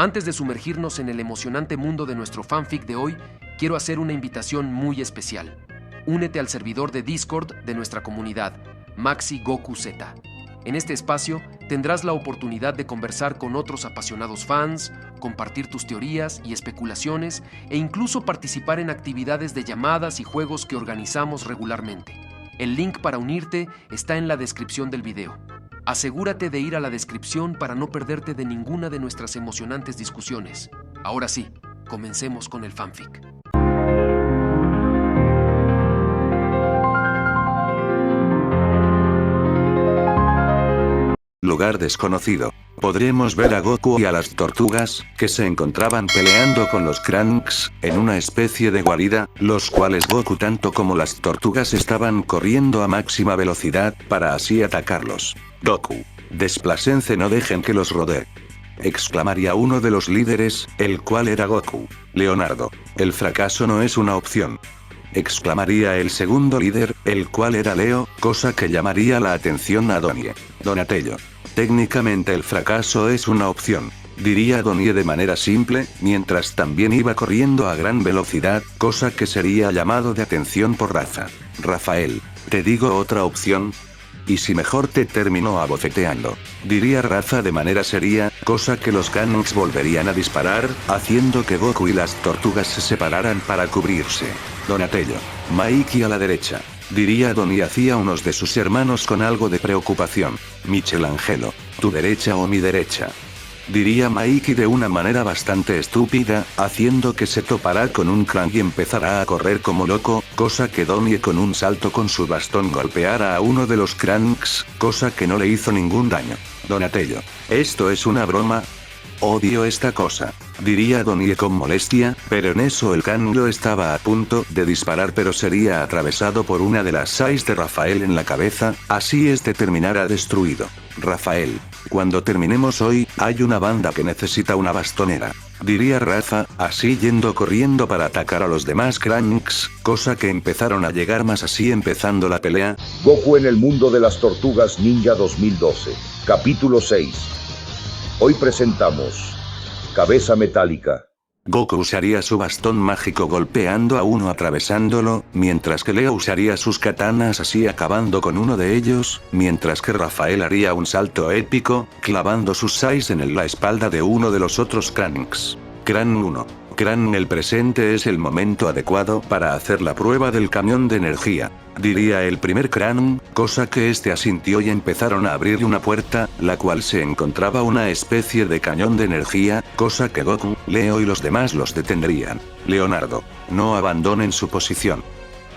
Antes de sumergirnos en el emocionante mundo de nuestro fanfic de hoy, quiero hacer una invitación muy especial. Únete al servidor de Discord de nuestra comunidad, Maxi Goku Z. En este espacio tendrás la oportunidad de conversar con otros apasionados fans, compartir tus teorías y especulaciones e incluso participar en actividades de llamadas y juegos que organizamos regularmente. El link para unirte está en la descripción del video. Asegúrate de ir a la descripción para no perderte de ninguna de nuestras emocionantes discusiones. Ahora sí, comencemos con el fanfic. Lugar desconocido. Podremos ver a Goku y a las tortugas, que se encontraban peleando con los Cranks, en una especie de guarida, los cuales Goku tanto como las tortugas estaban corriendo a máxima velocidad, para así atacarlos. Goku. Desplácense, no dejen que los rodee. Exclamaría uno de los líderes, el cual era Goku. Leonardo. El fracaso no es una opción. Exclamaría el segundo líder, el cual era Leo, cosa que llamaría la atención a Donnie. Donatello. Técnicamente el fracaso es una opción, diría Donnie de manera simple, mientras también iba corriendo a gran velocidad, cosa que sería llamado de atención por Rafa. Rafael. ¿Te digo otra opción? ¿Y si mejor te terminó abofeteando? Diría Rafa de manera seria, cosa que los Cranks volverían a disparar, haciendo que Goku y las tortugas se separaran para cubrirse. Donatello. Mikey a la derecha. Diría Donnie hacia unos de sus hermanos con algo de preocupación. Michelangelo. ¿Tu derecha o mi derecha? Diría Mikey de una manera bastante estúpida, haciendo que se topará con un Crank y empezará a correr como loco, cosa que Donnie con un salto con su bastón golpeara a uno de los Cranks, cosa que no le hizo ningún daño. Donatello. ¿Esto es una broma? Odio esta cosa, diría Donnie con molestia, pero en eso el Canglo estaba a punto de disparar, pero sería atravesado por una de las 6 de Rafael en la cabeza, así este terminará destruido. Rafael. Cuando terminemos hoy, hay una banda que necesita una bastonera, diría Rafa, así yendo corriendo para atacar a los demás Cranks, cosa que empezaron a llegar más, así empezando la pelea. Goku en el mundo de las tortugas ninja 2012, capítulo 6. Hoy presentamos Cabeza Metálica. Goku usaría su bastón mágico golpeando a uno atravesándolo, mientras que Leo usaría sus katanas así acabando con uno de ellos, mientras que Rafael haría un salto épico, clavando sus 6 en la espalda de uno de los otros Cranks. Cran 1. Cran, el presente es el momento adecuado para hacer la prueba del camión de energía, diría el primer Cran, cosa que este asintió y empezaron a abrir una puerta, la cual se encontraba una especie de cañón de energía, cosa que Goku, Leo y los demás los detendrían. Leonardo. No abandonen su posición.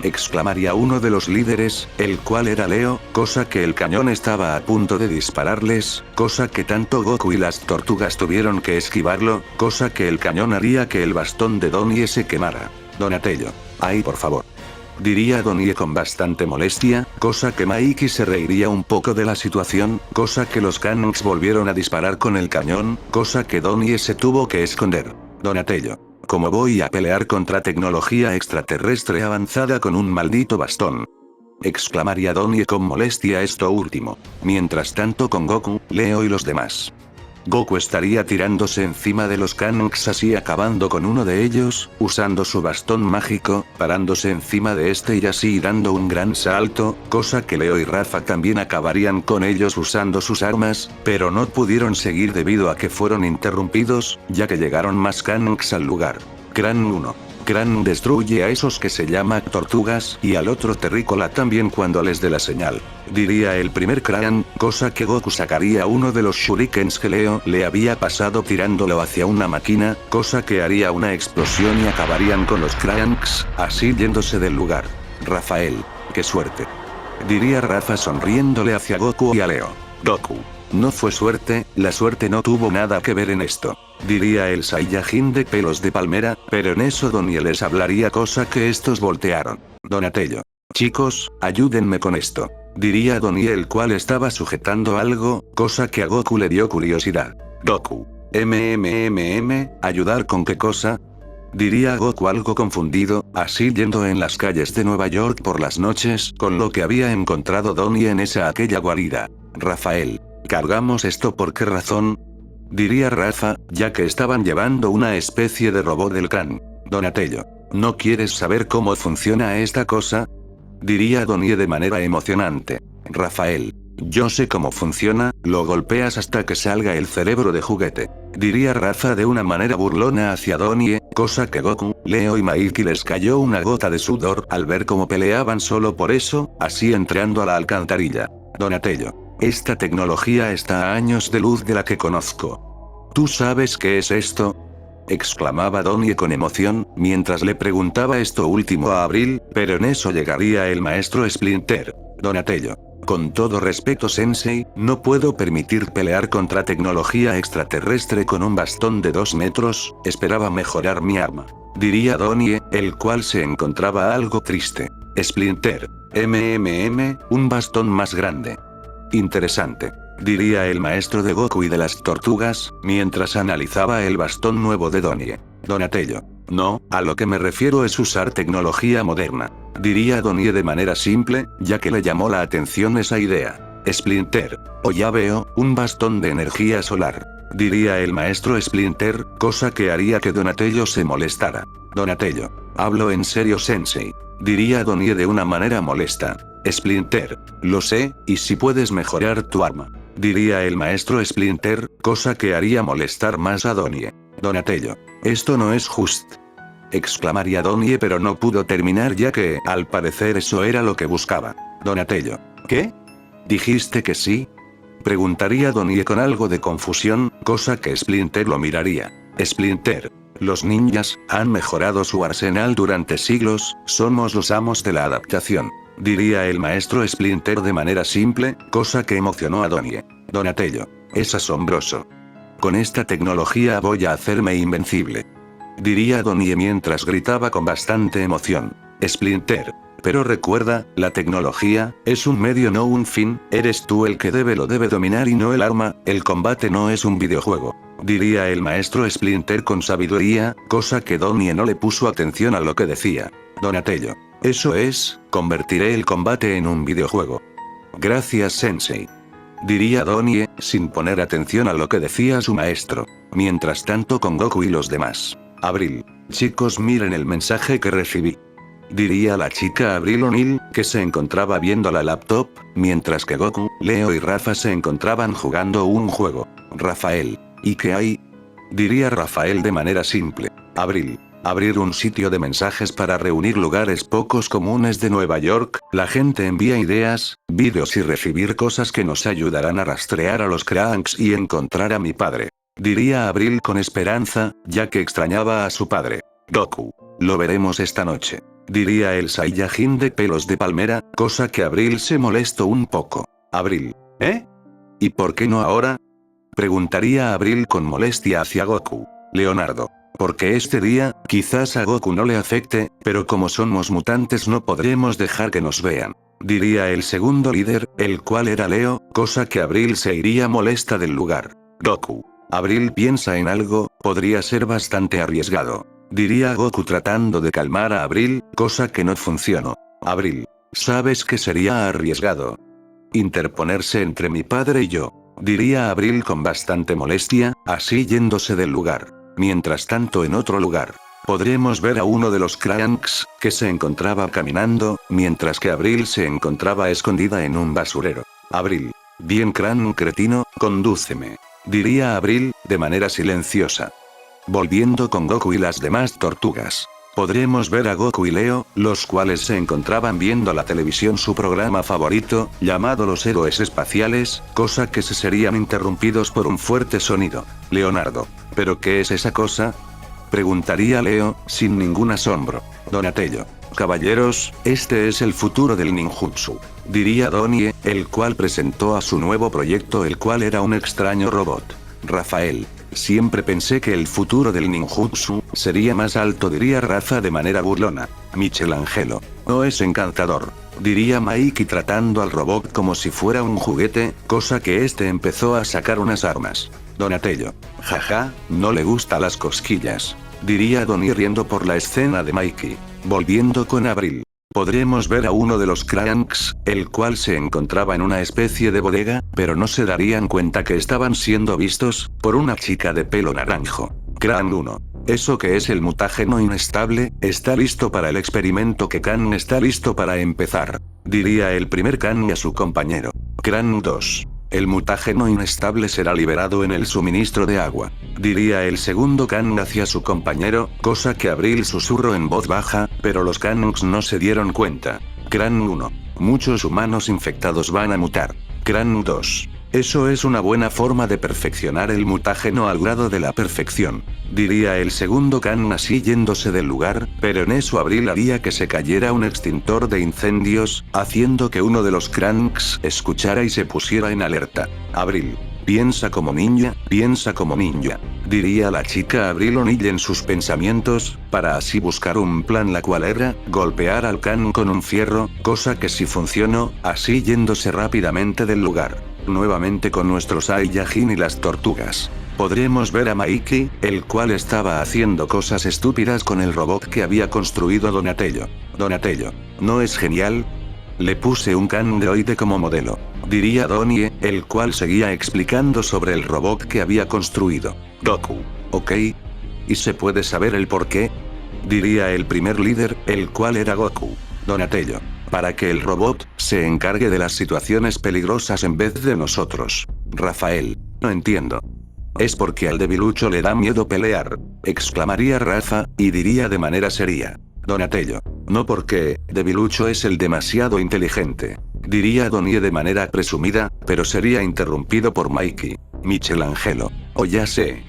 Exclamaría uno de los líderes, el cual era Leo, cosa que el cañón estaba a punto de dispararles, cosa que tanto Goku y las tortugas tuvieron que esquivarlo, cosa que el cañón haría que el bastón de Donnie se quemara. Donatello. Ay, por favor. Diría Donnie con bastante molestia, cosa que Mikey se reiría un poco de la situación, cosa que los Cranks volvieron a disparar con el cañón, cosa que Donnie se tuvo que esconder. Donatello. ¿Cómo voy a pelear contra tecnología extraterrestre avanzada con un maldito bastón? Exclamaría Donnie con molestia esto último. Mientras tanto con Goku, Leo y los demás. Goku estaría tirándose encima de los Cranks así acabando con uno de ellos, usando su bastón mágico, parándose encima de este y así dando un gran salto, cosa que Leo y Rafa también acabarían con ellos usando sus armas, pero no pudieron seguir debido a que fueron interrumpidos, ya que llegaron más Cranks al lugar. Cran 1. Cran destruye a esos que se llama tortugas y al otro terrícola también cuando les dé la señal, diría el primer Cran, cosa que Goku sacaría uno de los shurikens que Leo le había pasado tirándolo hacia una máquina, cosa que haría una explosión y acabarían con los Cranks, así yéndose del lugar. Rafael. ¡Qué suerte! Diría Rafa sonriéndole hacia Goku y a Leo. Goku. No fue suerte, la suerte no tuvo nada que ver en esto, diría el Saiyajin de pelos de palmera, pero en eso Donnie les hablaría cosa que estos voltearon. Donatello. Chicos, ayúdenme con esto, diría Donnie el cual estaba sujetando algo, cosa que a Goku le dio curiosidad. Goku. ¿Ayudar con qué cosa? Diría Goku algo confundido, así yendo en las calles de Nueva York por las noches, con lo que había encontrado Donnie en aquella guarida. Rafael. ¿Cargamos esto por qué razón? diría Rafa, ya que estaban llevando una especie de robot del clan. Donatello, ¿no quieres saber cómo funciona esta cosa? Diría Donnie de manera emocionante. Rafael, yo sé cómo funciona, lo golpeas hasta que salga el cerebro de juguete. Diría Rafa de una manera burlona hacia Donnie, cosa que Goku, Leo y Mikey les cayó una gota de sudor al ver cómo peleaban solo por eso, así entrando a la alcantarilla. Donatello, esta tecnología está a años de luz de la que conozco. ¿Tú sabes qué es esto? Exclamaba Donnie con emoción, mientras le preguntaba esto último a Abril, pero en eso llegaría el maestro Splinter. Donatello, con todo respeto Sensei, no puedo permitir pelear contra tecnología extraterrestre con un bastón de 2 metros, esperaba mejorar mi arma. Diría Donnie, el cual se encontraba algo triste. Splinter, un bastón más grande. Interesante. Diría el maestro de Goku y de las tortugas, mientras analizaba el bastón nuevo de Donnie. Donatello. No, a lo que me refiero es usar tecnología moderna. Diría Donnie de manera simple, ya que le llamó la atención esa idea. Splinter. O ya veo, un bastón de energía solar. Diría el maestro Splinter, cosa que haría que Donatello se molestara. Donatello. Hablo en serio Sensei. Diría Donnie de una manera molesta. Splinter. Lo sé, y si puedes mejorar tu arma. Diría el maestro Splinter, cosa que haría molestar más a Donnie. Donatello. Esto no es justo. Exclamaría Donnie pero no pudo terminar ya que, al parecer eso era lo que buscaba. Donatello. ¿Qué? ¿Dijiste que sí? Preguntaría Donnie con algo de confusión, cosa que Splinter lo miraría. Splinter. Los ninjas han mejorado su arsenal durante siglos, somos los amos de la adaptación. Diría el maestro Splinter de manera simple, cosa que emocionó a Donnie. Donatello. Es asombroso. Con esta tecnología voy a hacerme invencible. Diría Donnie mientras gritaba con bastante emoción. Splinter. Pero recuerda, la tecnología es un medio no un fin, eres tú el que lo debe dominar y no el arma, el combate no es un videojuego. Diría el maestro Splinter con sabiduría, cosa que Donnie no le puso atención a lo que decía. Donatello. Eso es, convertiré el combate en un videojuego. Gracias Sensei. Diría Donnie, sin poner atención a lo que decía su maestro. Mientras tanto con Goku y los demás. Abril. Chicos miren el mensaje que recibí. Diría la chica Abril O'Neil, que se encontraba viendo la laptop, mientras que Goku, Leo y Rafa se encontraban jugando un juego. Rafael. ¿Y qué hay? Diría Rafael de manera simple. Abril. Abrir un sitio de mensajes para reunir lugares pocos comunes de Nueva York, la gente envía ideas, vídeos y recibir cosas que nos ayudarán a rastrear a los cranks y encontrar a mi padre. Diría Abril con esperanza, ya que extrañaba a su padre. Goku. Lo veremos esta noche. Diría el Saiyajin de pelos de palmera, cosa que Abril se molestó un poco. Abril. ¿Eh? ¿Y por qué no ahora? Preguntaría Abril con molestia hacia Goku. Leonardo. Porque este día, quizás a Goku no le afecte, pero como somos mutantes no podremos dejar que nos vean. Diría el segundo líder, el cual era Leo, cosa que Abril se iría molesta del lugar. Goku. Abril piensa en algo, podría ser bastante arriesgado. Diría Goku tratando de calmar a Abril, cosa que no funcionó. Abril. ¿Sabes qué sería arriesgado? Interponerse entre mi padre y yo. Diría Abril con bastante molestia, así yéndose del lugar. Mientras tanto en otro lugar, podremos ver a uno de los cranks, que se encontraba caminando, mientras que Abril se encontraba escondida en un basurero. Abril. Bien crank cretino, condúceme. Diría Abril, de manera silenciosa. Volviendo con Goku y las demás tortugas. Podremos ver a Goku y Leo, los cuales se encontraban viendo la televisión su programa favorito, llamado Los Héroes Espaciales, cosa que se serían interrumpidos por un fuerte sonido. Leonardo. ¿Pero qué es esa cosa? Preguntaría Leo, sin ningún asombro. Donatello. Caballeros, este es el futuro del ninjutsu. Diría Donnie, el cual presentó a su nuevo proyecto el cual era un extraño robot. Rafael. Siempre pensé que el futuro del ninjutsu sería más alto, diría Rafa de manera burlona. Michelangelo. Oh, es encantador. Diría Mikey tratando al robot como si fuera un juguete, cosa que este empezó a sacar unas armas. Donatello. Jaja, no le gusta las cosquillas. Diría Donnie riendo por la escena de Mikey. Volviendo con Abril. Podremos ver a uno de los Cranks, el cual se encontraba en una especie de bodega, pero no se darían cuenta que estaban siendo vistos por una chica de pelo naranjo. Cran 1. Eso que es el mutágeno inestable, está listo para el experimento que Khan está listo para empezar. Diría el primer Khan a su compañero. Cran 2. El mutágeno inestable será liberado en el suministro de agua. Diría el segundo Khan hacia su compañero, cosa que Abril susurró en voz baja, pero los Kanks no se dieron cuenta. Cran 1. Muchos humanos infectados van a mutar. Cran 2. Eso es una buena forma de perfeccionar el mutágeno al grado de la perfección. Diría el segundo Khan así yéndose del lugar, pero en eso Abril haría que se cayera un extintor de incendios, haciendo que uno de los Cranks escuchara y se pusiera en alerta. Abril. Piensa como ninja, diría la chica Abril O'Neil en sus pensamientos, para así buscar un plan, la cual era golpear al Khan con un fierro, cosa que sí funcionó, así yéndose rápidamente del lugar. Nuevamente con nuestros Saiyajin y las tortugas. Podremos ver a Maiki, el cual estaba haciendo cosas estúpidas con el robot que había construido Donatello. Donatello, ¿no es genial? Le puse un androide como modelo. Diría Donnie, el cual seguía explicando sobre el robot que había construido. Goku. ¿Ok? ¿Y se puede saber el por qué? Diría el primer líder, el cual era Goku. Donatello. Para que el robot se encargue de las situaciones peligrosas en vez de nosotros. Rafael. No entiendo. Es porque al debilucho le da miedo pelear. Exclamaría Rafa, y diría de manera seria. Donatello. No, porque debilucho es el demasiado inteligente. Diría Donnie de manera presumida, pero sería interrumpido por Mikey. Michelangelo. O ya sé.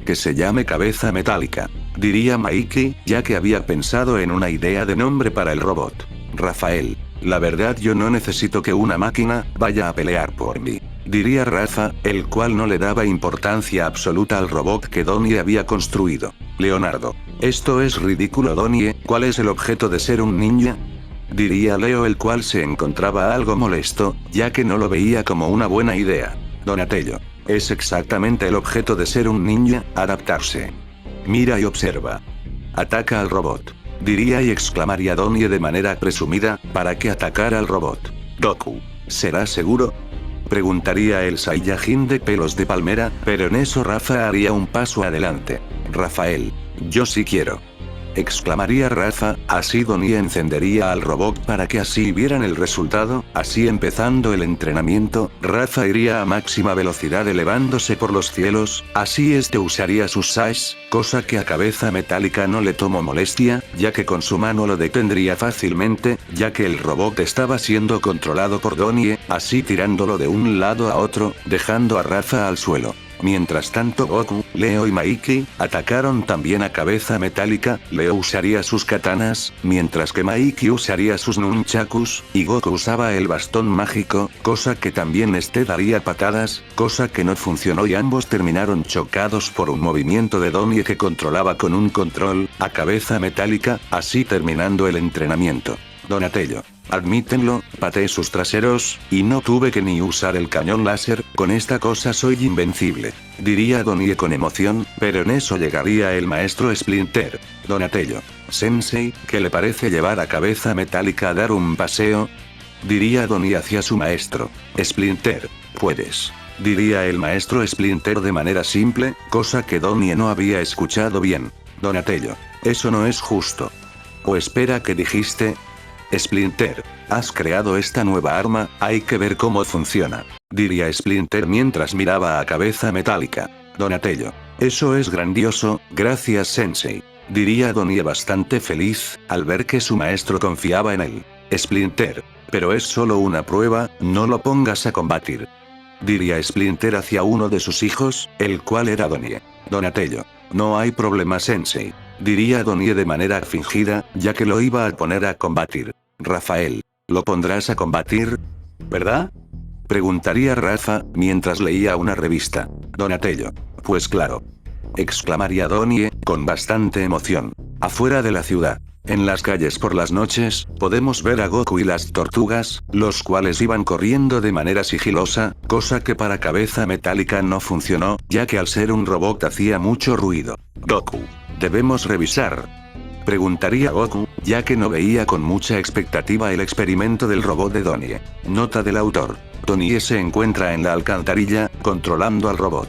Que se llame Cabeza Metálica. Diría Mikey, ya que había pensado en una idea de nombre para el robot. Rafael. La verdad, yo no necesito que una máquina vaya a pelear por mí. Diría Rafa, el cual no le daba importancia absoluta al robot que Donnie había construido. Leonardo. Esto es ridículo, Donnie, ¿cuál es el objeto de ser un ninja? Diría Leo, el cual se encontraba algo molesto, ya que no lo veía como una buena idea. Donatello. Es exactamente el objeto de ser un ninja, adaptarse. Mira y observa. Ataca al robot. Diría y exclamaría Donnie de manera presumida, para que atacara al robot. Goku. ¿Será seguro? Preguntaría el Saiyajin de pelos de palmera, pero en eso Rafa haría un paso adelante. Rafael. Yo sí quiero. Exclamaría Rafa, así Donnie encendería al robot para que así vieran el resultado, así empezando el entrenamiento, Rafa iría a máxima velocidad elevándose por los cielos, así este usaría sus Saiyajin, cosa que a Cabeza Metálica no le tomó molestia, ya que con su mano lo detendría fácilmente, ya que el robot estaba siendo controlado por Donnie, así tirándolo de un lado a otro, dejando a Rafa al suelo. Mientras tanto Goku, Leo y Mikey atacaron también a Cabeza Metálica. Leo usaría sus katanas, mientras que Mikey usaría sus nunchakus, y Goku usaba el bastón mágico, cosa que también daría patadas, cosa que no funcionó y ambos terminaron chocados por un movimiento de Donnie que controlaba con un control a Cabeza Metálica, así terminando el entrenamiento. Donatello. Admítenlo, pateé sus traseros, y no tuve que ni usar el cañón láser, con esta cosa soy invencible. Diría Donnie con emoción, pero en eso llegaría el maestro Splinter. Donatello. Sensei, ¿qué le parece llevar a Cabeza Metálica a dar un paseo? Diría Donnie hacia su maestro. Splinter. Puedes. Diría el maestro Splinter de manera simple, cosa que Donnie no había escuchado bien. Donatello. Eso no es justo. O espera, ¿qué dijiste? Splinter, has creado esta nueva arma, hay que ver cómo funciona. Diría Splinter mientras miraba a Cabeza Metálica. Donatello. Eso es grandioso, gracias Sensei. Diría Donnie bastante feliz, al ver que su maestro confiaba en él. Splinter. Pero es solo una prueba, no lo pongas a combatir. Diría Splinter hacia uno de sus hijos, el cual era Donnie. Donatello. No hay problema Sensei. Diría Donnie de manera fingida, ya que lo iba a poner a combatir. Rafael. ¿Lo pondrás a combatir? ¿Verdad? Preguntaría Rafa, mientras leía una revista. Donatello. Pues claro. Exclamaría Donnie, con bastante emoción. Afuera de la ciudad. En las calles por las noches, podemos ver a Goku y las tortugas, los cuales iban corriendo de manera sigilosa, cosa que para Cabeza Metálica no funcionó, ya que al ser un robot hacía mucho ruido. Goku. Debemos revisar. Preguntaría Goku, ya que no veía con mucha expectativa el experimento del robot de Donnie. Nota del autor. Donnie se encuentra en la alcantarilla, controlando al robot.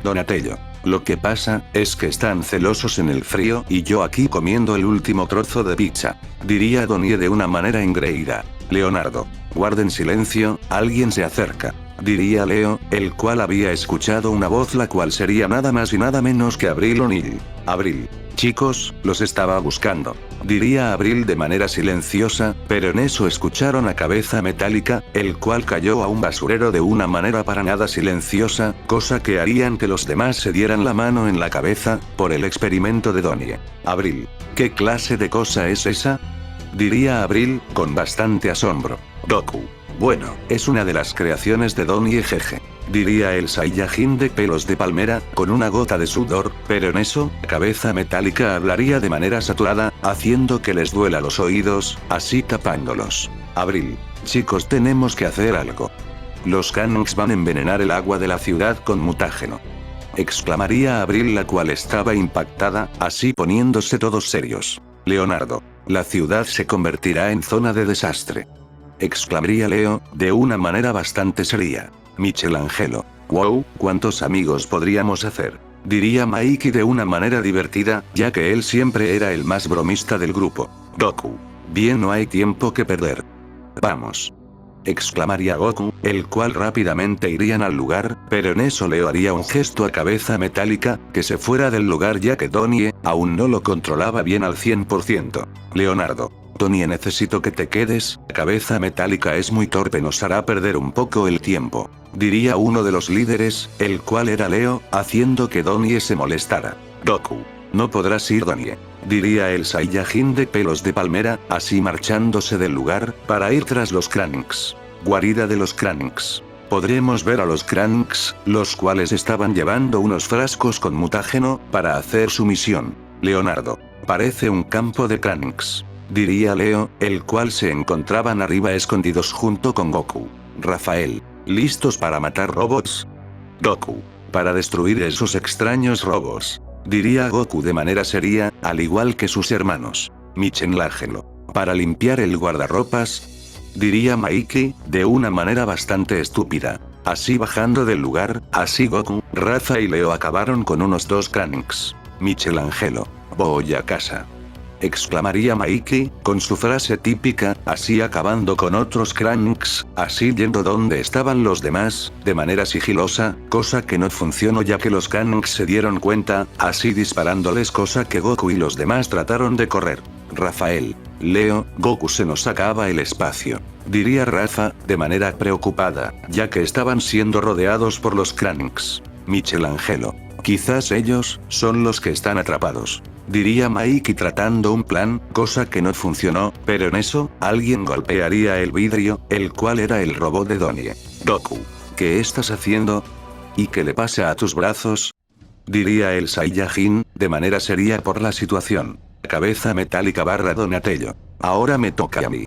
Donatello. Lo que pasa, es que están celosos en el frío y yo aquí comiendo el último trozo de pizza. Diría Donnie de una manera engreída. Leonardo. Guarden silencio, alguien se acerca. Diría Leo, el cual había escuchado una voz la cual sería nada más y nada menos que Abril O'Neil. Abril. Chicos, los estaba buscando. Diría Abril de manera silenciosa, pero en eso escucharon a Cabeza Metálica, el cual cayó a un basurero de una manera para nada silenciosa, cosa que harían que los demás se dieran la mano en la cabeza, por el experimento de Donnie. Abril. ¿Qué clase de cosa es esa? Diría Abril, con bastante asombro. Goku. Bueno, es una de las creaciones de Donnie jeje. Diría el Saiyajin de pelos de palmera, con una gota de sudor, pero en eso, Cabeza Metálica hablaría de manera saturada, haciendo que les duela los oídos, así tapándolos. Abril. Chicos, tenemos que hacer algo. Los Kanks van a envenenar el agua de la ciudad con mutágeno. Exclamaría Abril, la cual estaba impactada, así poniéndose todos serios. Leonardo. La ciudad se convertirá en zona de desastre. Exclamaría Leo, de una manera bastante seria. Michelangelo. Wow, ¿cuántos amigos podríamos hacer? Diría Mikey de una manera divertida, ya que él siempre era el más bromista del grupo. Goku. Bien, no hay tiempo que perder. Vamos. Exclamaría Goku, el cual rápidamente irían al lugar, pero en eso Leo haría un gesto a Cabeza Metálica, que se fuera del lugar ya que Donnie, aún no lo controlaba bien al 100%. Leonardo. Donnie, necesito que te quedes, Cabeza Metálica es muy torpe, nos hará perder un poco el tiempo. Diría uno de los líderes, el cual era Leo, haciendo que Donnie se molestara. Goku. No podrás ir, Donnie. Diría el Saiyajin de pelos de palmera, así marchándose del lugar, para ir tras los Cranks. Guarida de los Cranks. Podremos ver a los Cranks, los cuales estaban llevando unos frascos con mutágeno, para hacer su misión. Leonardo. Parece un campo de Cranks. Diría Leo, el cual se encontraban arriba escondidos junto con Goku. Rafael. ¿Listos para matar robots? Goku. Para destruir esos extraños robots. Diría Goku de manera seria, al igual que sus hermanos. Michelangelo. Para limpiar el guardarropas. Diría Mikey, de una manera bastante estúpida. Así bajando del lugar, así Goku, Rafa y Leo acabaron con unos 2 Cranks. Michelangelo. Voy a casa. Exclamaría Mikey, con su frase típica, así acabando con otros Cranks, así yendo donde estaban los demás, de manera sigilosa, cosa que no funcionó ya que los Cranks se dieron cuenta, así disparándoles, cosa que Goku y los demás trataron de correr. Rafael. Leo, Goku, se nos acaba el espacio. Diría Rafa, de manera preocupada, ya que estaban siendo rodeados por los Cranks. Michelangelo. Quizás ellos, son los que están atrapados. Diría Mikey tratando un plan, cosa que no funcionó, pero en eso, alguien golpearía el vidrio, el cual era el robot de Donnie. Goku. ¿Qué estás haciendo? ¿Y qué le pasa a tus brazos? Diría el Saiyajin, de manera seria por la situación. Cabeza Metálica / Donatello. Ahora me toca a mí.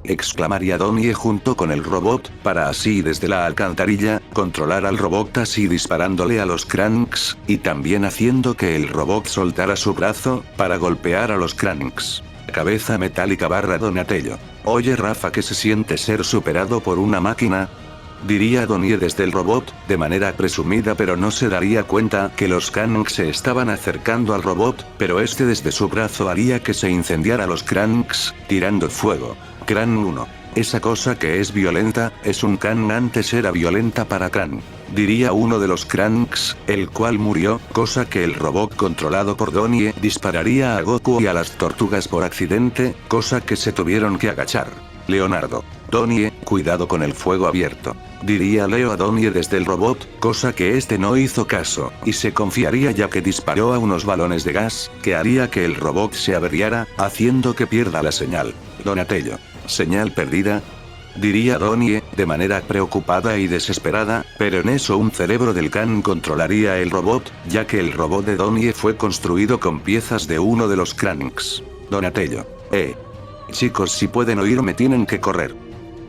Exclamaría Donnie junto con el robot, para así desde la alcantarilla, controlar al robot así disparándole a los Cranks, y también haciendo que el robot soltara su brazo, para golpear a los Cranks. Cabeza Metálica / Donatello. Oye Rafa, ¿qué se siente ser superado por una máquina? Diría Donnie desde el robot, de manera presumida, pero no se daría cuenta que los Cranks se estaban acercando al robot, pero este desde su brazo haría que se incendiara los Cranks, tirando fuego. Cran 1. Esa cosa que es violenta, es un Kan, antes era violenta para Kan. Diría uno de los Cranks, el cual murió, cosa que el robot controlado por Donnie dispararía a Goku y a las tortugas por accidente, cosa que se tuvieron que agachar. Leonardo. Donnie, cuidado con el fuego abierto. Diría Leo a Donnie desde el robot, cosa que este no hizo caso, y se confiaría ya que disparó a unos balones de gas, que haría que el robot se averiara, haciendo que pierda la señal. Donatello. Señal perdida. Diría Donnie, de manera preocupada y desesperada, pero en eso un cerebro del Kan controlaría el robot, ya que el robot de Donnie fue construido con piezas de uno de los Cranks. Donatello. Chicos, si pueden oírme tienen que correr.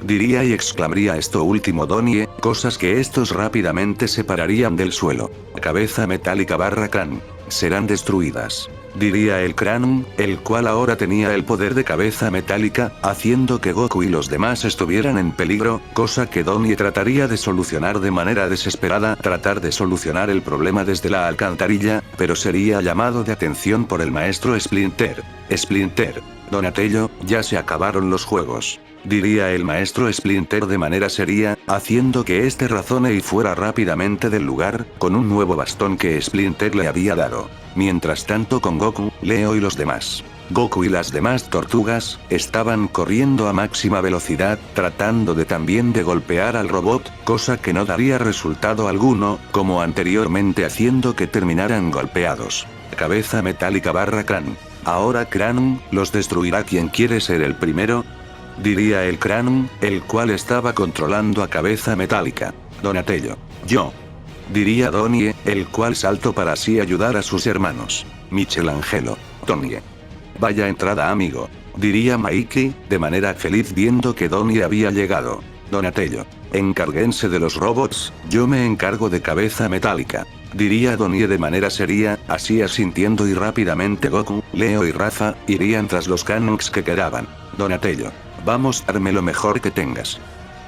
Diría y exclamaría esto último Donnie, cosas que estos rápidamente se pararían del suelo. Cabeza Metálica / Kan. serán destruidas. Diría el Cráneo, el cual ahora tenía el poder de cabeza metálica, haciendo que Goku y los demás estuvieran en peligro, cosa que Donnie trataría de solucionar de manera desesperada, tratar de solucionar el problema desde la alcantarilla, pero sería llamado de atención por el maestro Splinter. Splinter, Donatello, ya se acabaron los juegos. Diría el maestro Splinter de manera seria, haciendo que este razone y fuera rápidamente del lugar, con un nuevo bastón que Splinter le había dado. Mientras tanto con Goku, Leo y los demás. Goku y las demás tortugas, estaban corriendo a máxima velocidad, tratando de también de golpear al robot, cosa que no daría resultado alguno, como anteriormente haciendo que terminaran golpeados. Cabeza metálica barra Cráneo. Ahora Cráneo, ¿los destruirá quien quiere ser el primero? Diría el Cráneo, el cual estaba controlando a cabeza metálica. Donatello. Yo. Diría Donnie, el cual saltó para así ayudar a sus hermanos. Michelangelo. Donnie. Vaya entrada amigo. Diría Mikey, de manera feliz viendo que Donnie había llegado. Donatello. Encárguense de los robots, yo me encargo de cabeza metálica. Diría Donnie de manera seria, así asintiendo y rápidamente Goku, Leo y Rafa, irían tras los Kanks que quedaban. Donatello. Vamos, darme lo mejor que tengas.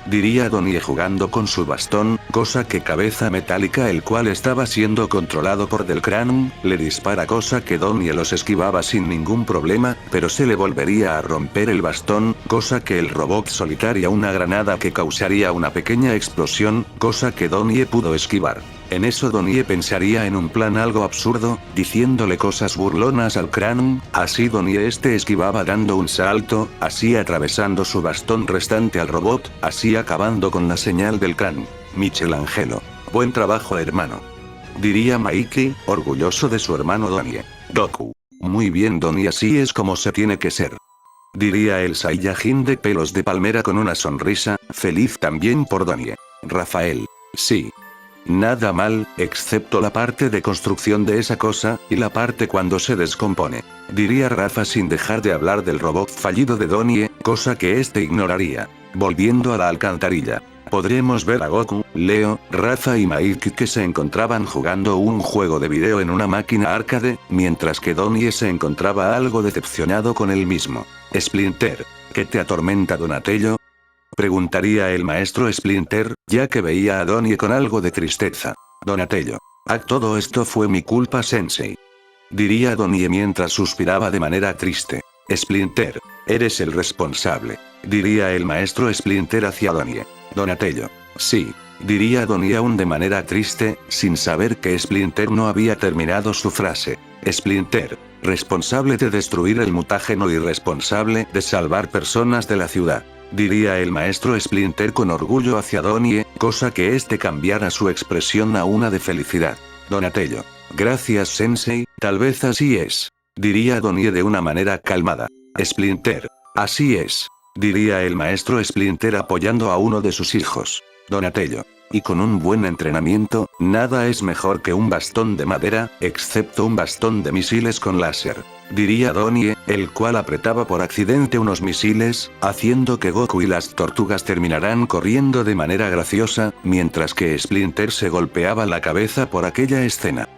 Diría Donnie jugando con su bastón, cosa que cabeza metálica el cual estaba siendo controlado por Del Cráneo, le dispara cosa que Donnie los esquivaba sin ningún problema, pero se le volvería a romper el bastón, cosa que el robot solitaría una granada que causaría una pequeña explosión, cosa que Donnie pudo esquivar. En eso Donnie pensaría en un plan algo absurdo, diciéndole cosas burlonas al Cráneo, así Donnie esquivaba dando un salto, así atravesando su bastón restante al robot, así acabando con la señal del Cráneo. Michelangelo. Buen trabajo hermano. Diría Mikey, orgulloso de su hermano Donnie. Goku. Muy bien Donnie, así es como se tiene que ser. Diría el Saiyajin de pelos de palmera con una sonrisa, feliz también por Donnie. Rafael. Sí. Nada mal, excepto la parte de construcción de esa cosa, y la parte cuando se descompone. Diría Rafa sin dejar de hablar del robot fallido de Donnie, cosa que ignoraría. Volviendo a la alcantarilla. Podremos ver a Goku, Leo, Rafa y Mikey que se encontraban jugando un juego de video en una máquina arcade, mientras que Donnie se encontraba algo decepcionado con él mismo. Splinter. ¿Qué te atormenta Donatello? Preguntaría el maestro Splinter, ya que veía a Donnie con algo de tristeza. Donatello. Todo esto fue mi culpa sensei. Diría Donnie mientras suspiraba de manera triste. Splinter. Eres el responsable. Diría el maestro Splinter hacia Donnie. Donatello. Sí. Diría Donnie aún de manera triste, sin saber que Splinter no había terminado su frase. Splinter. Responsable de destruir el mutágeno y responsable de salvar personas de la ciudad. Diría el maestro Splinter con orgullo hacia Donnie, cosa que cambiara su expresión a una de felicidad. Donatello. Gracias sensei, tal vez así es. Diría Donnie de una manera calmada. Splinter. Así es. Diría el maestro Splinter apoyando a uno de sus hijos. Donatello. Y con un buen entrenamiento, nada es mejor que un bastón de madera, excepto un bastón de misiles con láser. Diría Donnie, el cual apretaba por accidente unos misiles, haciendo que Goku y las tortugas terminarán corriendo de manera graciosa, mientras que Splinter se golpeaba la cabeza por aquella escena.